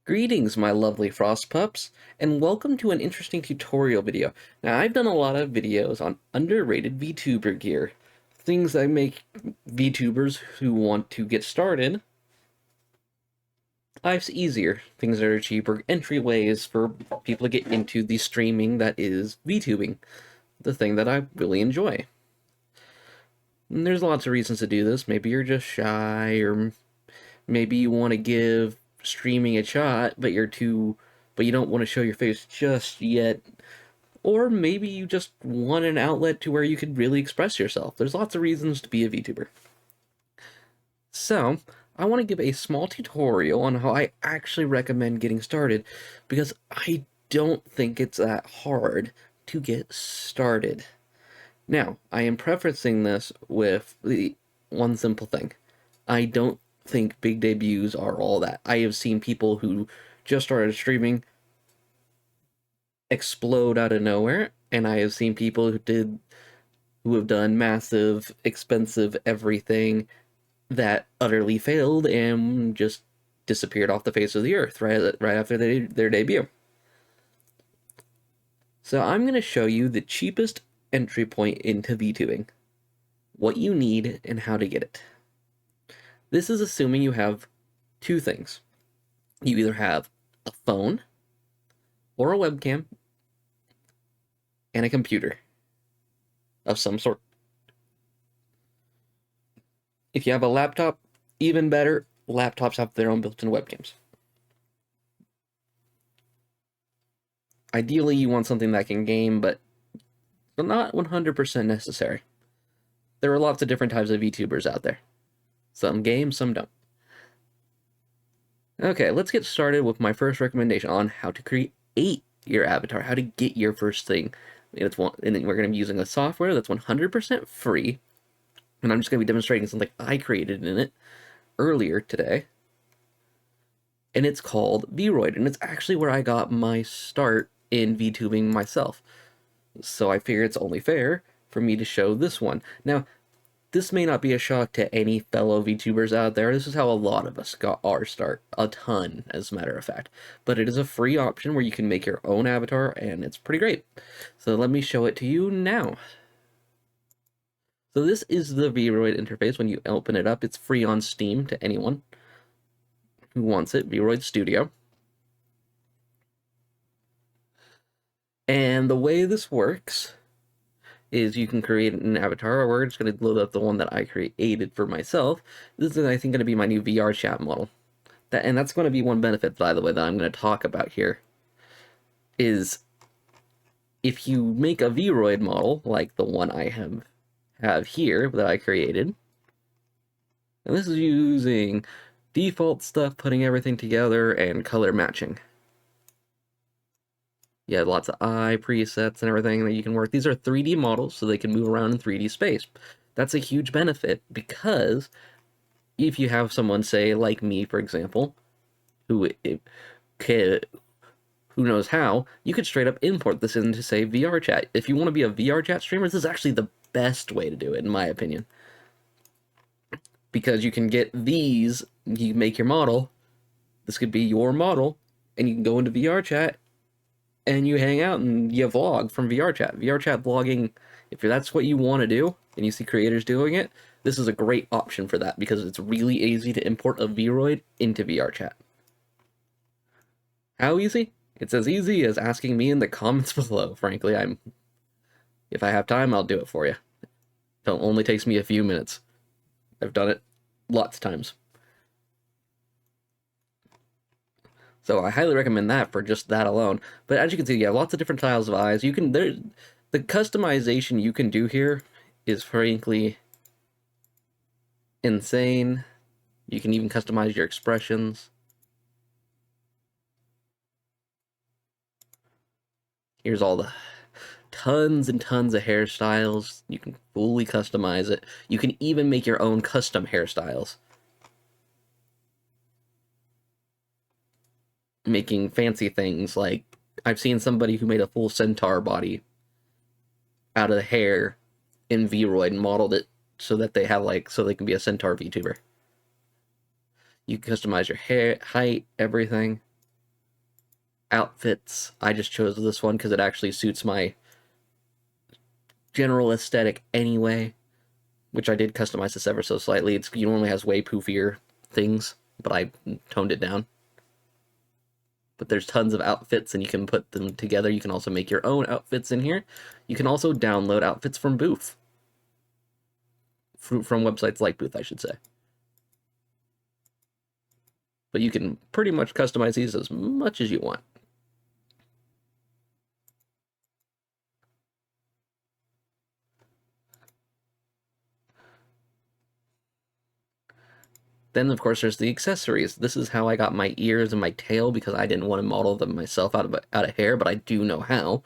Greetings, my lovely frost pups, and welcome to an interesting tutorial video. Now, I've done a lot of videos on underrated VTuber gear, things that make VTubers who want to get started life's easier, things that are cheaper, entryways for people to get into the streaming that is VTubing, the thing that I really enjoy. And there's lots of reasons to do this. Maybe you're just shy, or maybe you want to give streaming a shot, but you don't want to show your face just yet. Or maybe you just want an outlet to where you could really express yourself. There's lots of reasons to be a VTuber. So, I want to give a small tutorial on how I actually recommend getting started, because I don't think it's that hard to get started. Now, I am prefacing this with the one simple thing. I don't think big debuts are all that. I have seen people who just started streaming explode out of nowhere, and I have seen people who have done massive, expensive everything that utterly failed and just disappeared off the face of the earth right after their debut. So I'm going to show you the cheapest entry point into VTubing, what you need, and how to get it. This is assuming you have two things. You either have a phone or a webcam and a computer of some sort. If you have a laptop, even better. Laptops have their own built-in webcams. Ideally, you want something that can game, but not 100% necessary. There are lots of different types of VTubers out there. Some game, some don't. Okay, let's get started with my first recommendation on how to create your avatar, how to get your first thing. And we're going to be using a software that's 100% free, and I'm just going to be demonstrating something I created in it earlier today, and it's called Vroid, and it's actually where I got my start in VTubing myself. So I figure it's only fair for me to show this one. Now, this may not be a shock to any fellow VTubers out there. This is how a lot of us got our start. A ton, as a matter of fact. But it is a free option where you can make your own avatar, and it's pretty great. So let me show it to you now. So this is the Vroid interface. When you open it up, it's free on Steam to anyone who wants it. Vroid Studio. And the way this works is you can create an avatar. We're just going to load up the one that I created for myself. This is, I think, going to be my new VR chat model. And that's going to be one benefit, by the way, that I'm going to talk about here, is if you make a Vroid model, like the one I have here that I created, and this is using default stuff, putting everything together, and color matching. You have lots of eye presets and everything that you can work. These are 3D models, so they can move around in 3D space. That's a huge benefit, because if you have someone, say, like me, for example, who knows how, you could straight up import this into, say, VR chat. If you want to be a VR chat streamer, this is actually the best way to do it, in my opinion. Because you can get these, you make your model, this could be your model, and you can go into VR chat, and you hang out and you vlog from VR chat. VR chat vlogging, if that's what you want to do, and you see creators doing it, this is a great option for that, because it's really easy to import a Vroid into VR chat. How easy? It's as easy as asking me in the comments below. Frankly, if I have time, I'll do it for you. It only takes me a few minutes. I've done it lots of times. So I highly recommend that for just that alone. But as you can see, you have lots of different styles of eyes. The customization you can do here is frankly insane. You can even customize your expressions. Here's all the tons and tons of hairstyles. You can fully customize it. You can even make your own custom hairstyles, making fancy things like, I've seen somebody who made a full centaur body out of the hair in Vroid and modeled it so that they have so they can be a centaur VTuber. You can customize your hair, height, everything. outfits, I just chose this one because it actually suits my general aesthetic anyway, which I did customize this ever so slightly. It normally has way poofier things, but I toned it down. But there's tons of outfits and you can put them together. You can also make your own outfits in here. You can also download outfits from Booth. From websites like Booth, I should say. But you can pretty much customize these as much as you want. Then, of course, there's the accessories. This is how I got my ears and my tail because I didn't want to model them myself out of hair, but I do know how.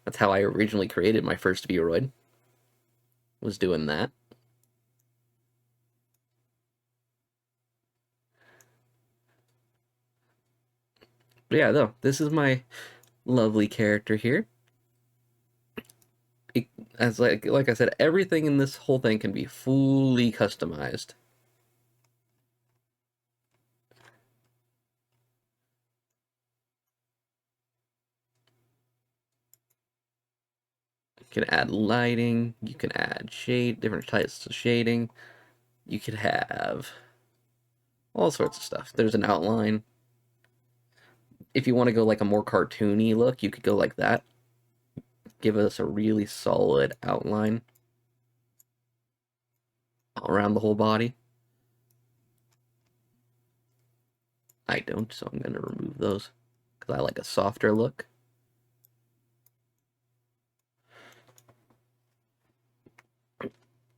That's how I originally created my first Vroid. Was doing that. But yeah, though, this is my lovely character here. As like I said, everything in this whole thing can be fully customized. You can add lighting, you can add shade, different types of shading. You could have all sorts of stuff. There's an outline. If you want to go like a more cartoony look, you could go like that. Give us a really solid outline around the whole body. I don't, so I'm going to remove those because I like a softer look.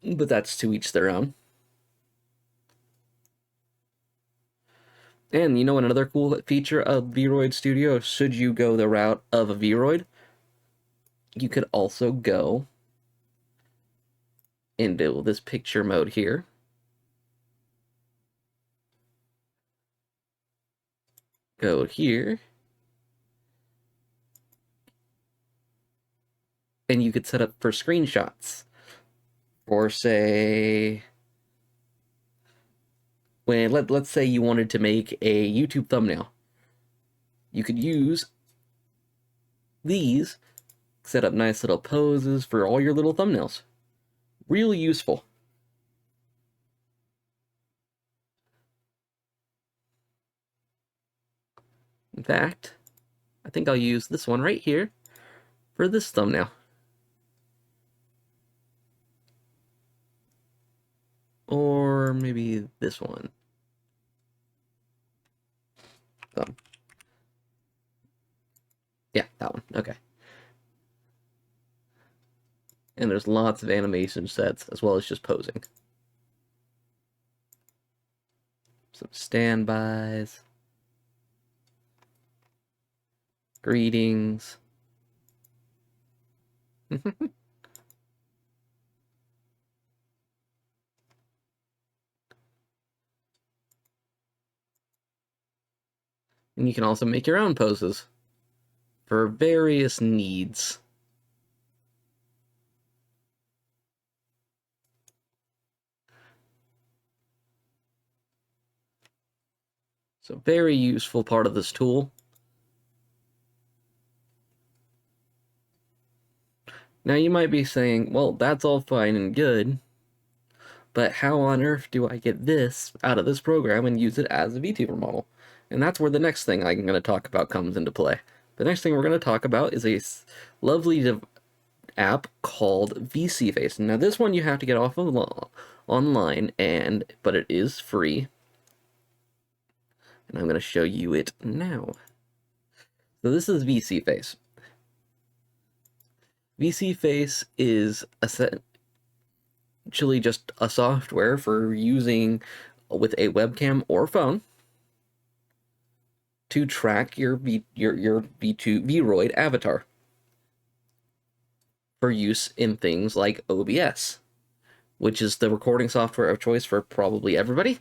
But that's to each their own. And you know another cool feature of Vroid Studio, should you go the route of a Vroid, you could also go into this picture mode here. Go here. And you could set up for screenshots. Or say, when let's say you wanted to make a YouTube thumbnail. You could use these, set up nice little poses for all your little thumbnails. Really useful. In fact, I think I'll use this one right here for this thumbnail. Or maybe this one. Yeah, that one. Okay. And there's lots of animation sets as well as just posing. Some standbys. Greetings. And you can also make your own poses for various needs. So very useful part of this tool. Now you might be saying, well, that's all fine and good, but how on earth do I get this out of this program and use it as a VTuber model? And that's where the next thing I'm going to talk about comes into play. The next thing we're going to talk about is a lovely app called VCFace. Now this one you have to get off of online, but it is free. And I'm going to show you it now. So this is VCFace. VCFace is essentially just a software for using with a webcam or phone to track your Vroid avatar for use in things like OBS, which is the recording software of choice for probably everybody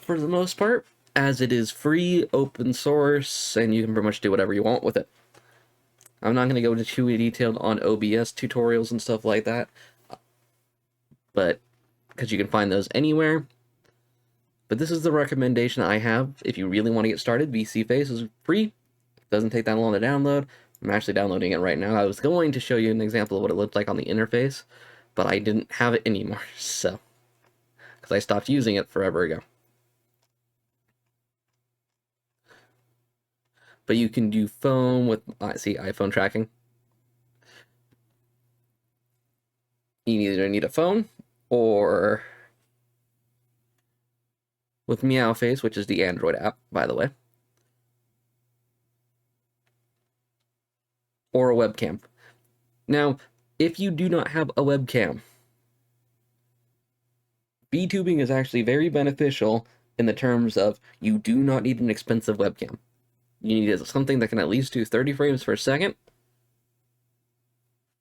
for the most part, as it is free, open source, and you can pretty much do whatever you want with it. I'm not going to go into too detailed on OBS tutorials and stuff like that, but because you can find those anywhere. But this is the recommendation I have if you really want to get started. VCFace is free. Doesn't take that long to download. I'm actually downloading it right now. I was going to show you an example of what it looked like on the interface, but I didn't have it anymore, so, because I stopped using it forever ago. But you can do phone with, see, iPhone tracking. You either need a phone or with Meow Face, which is the Android app, by the way, or a webcam. Now, if you do not have a webcam, VTubing is actually very beneficial in the terms of you do not need an expensive webcam. You need something that can at least do 30 frames per second.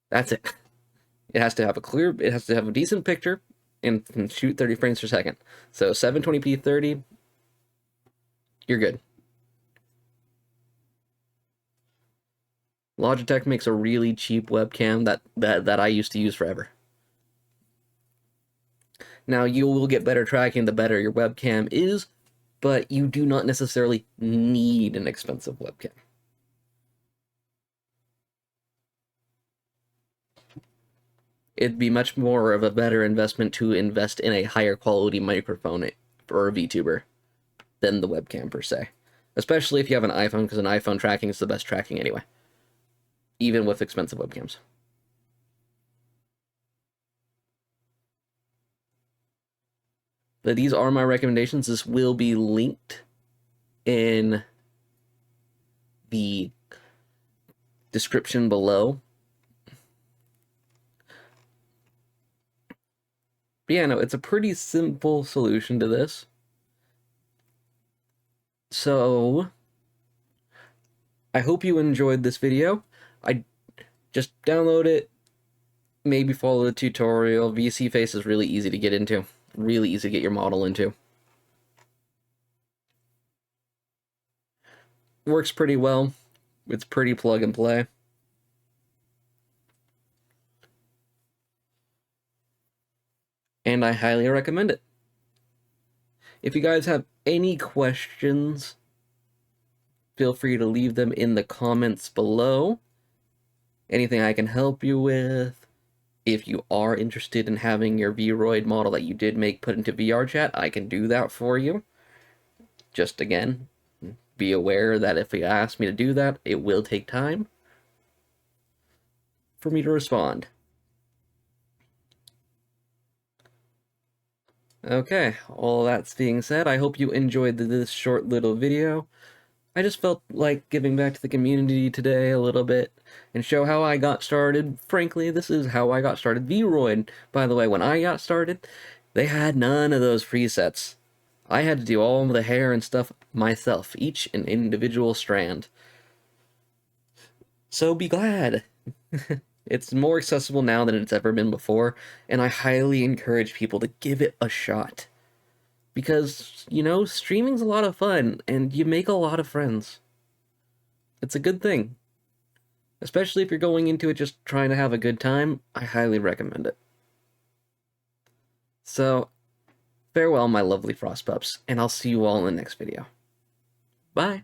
That's it. It has to have a decent picture and can shoot 30 frames per second. So 720p 30, you're good. Logitech makes a really cheap webcam that I used to use forever. Now, you will get better tracking the better your webcam is, but you do not necessarily need an expensive webcam. It'd be much more of a better investment to invest in a higher quality microphone for a VTuber than the webcam per se. Especially if you have an iPhone, because an iPhone tracking is the best tracking anyway. Even with expensive webcams. But these are my recommendations. This will be linked in the description below. But yeah, no, it's a pretty simple solution to this. So, I hope you enjoyed this video. I just download it, maybe follow the tutorial. VC Face is really easy to get into. Really easy to get your model into. Works pretty well. It's pretty plug and play. And I highly recommend it. If you guys have any questions, feel free to leave them in the comments below. Anything I can help you with. If you are interested in having your Vroid model that you did make put into VR chat, I can do that for you. Just again, be aware that if you ask me to do that, it will take time for me to respond. Okay, all that's being said, I hope you enjoyed this short little video. I just felt like giving back to the community today a little bit and show how I got started. Frankly, this is how I got started. Vroid, by the way, when I got started, they had none of those presets. I had to do all the hair and stuff myself, each an individual strand. So be glad. It's more accessible now than it's ever been before, and I highly encourage people to give it a shot. Because, you know, streaming's a lot of fun, and you make a lot of friends. It's a good thing. Especially if you're going into it just trying to have a good time, I highly recommend it. So, farewell, my lovely Frost Pups, and I'll see you all in the next video. Bye!